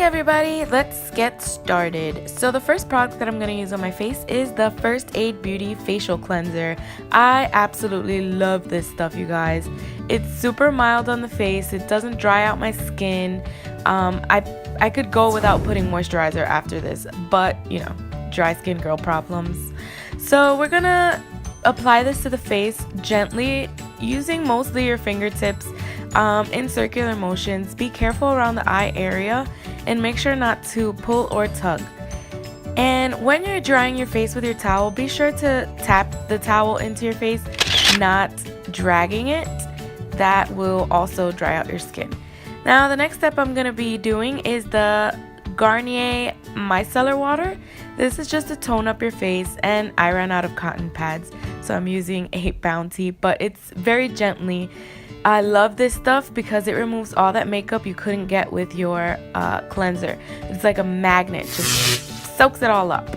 everybody, let's get started. So the first product that I'm going to use on my face is the First Aid Beauty Facial Cleanser. I absolutely love this stuff, you guys. It's super mild on the face. It doesn't dry out my skin. I could go without putting moisturizer after this, but you know, dry skin girl problems. So we're going to apply this to the face gently using mostly your fingertips in circular motions. Be careful around the eye area and make sure not to pull or tug. And when you're drying your face with your towel, be sure to tap the towel into your face, not dragging it. That will also dry out your skin. Now the next step I'm going to be doing is the Garnier Micellar Water. This is just to tone up your face, and I ran out of cotton pads, so I'm using a Bounty, but it's very gently. I love this stuff because it removes all that makeup you couldn't get with your cleanser. It's like a magnet, just soaks it all up.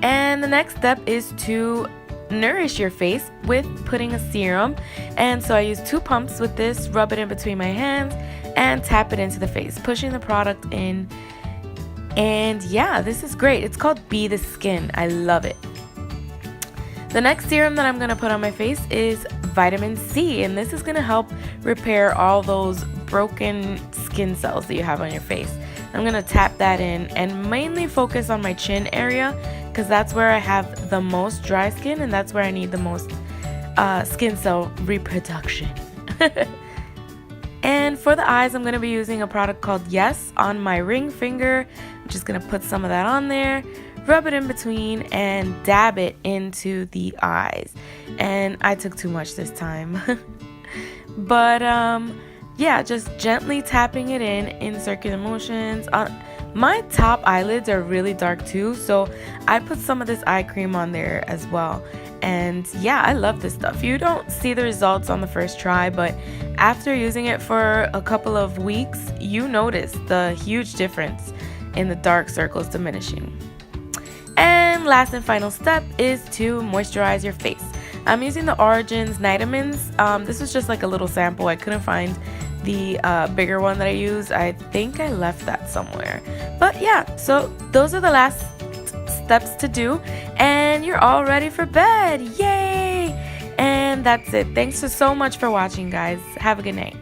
And the next step is to nourish your face with putting a serum. And so I use 2 pumps with this, rub it in between my hands, and tap it into the face, pushing the product in. And yeah, this is great. It's called Be the Skin. I love it. The next serum that I'm going to put on my face is vitamin C, and this is going to help repair all those broken skin cells that you have on your face. I'm going to tap that in and mainly focus on my chin area because that's where I have the most dry skin and that's where I need the most skin cell reproduction. And for the eyes, I'm going to be using a product called Yes on my ring finger. I'm just going to put some of that on there, rub it in between, and dab it into the eyes. And I took too much this time. But yeah, just gently tapping it in circular motions. My top eyelids are really dark too, so I put some of this eye cream on there as well. And yeah, I love this stuff. You don't see the results on the first try, but after using it for a couple of weeks, you notice the huge difference in the dark circles diminishing. And last and final step is to moisturize your face. I'm using the Origins Nitamins. This was just like a little sample. I couldn't find the bigger one that I used. I think I left that somewhere. But yeah, so those are the last steps to do, and you're all ready for bed. Yay! And that's it. Thanks so much for watching, guys. Have a good night.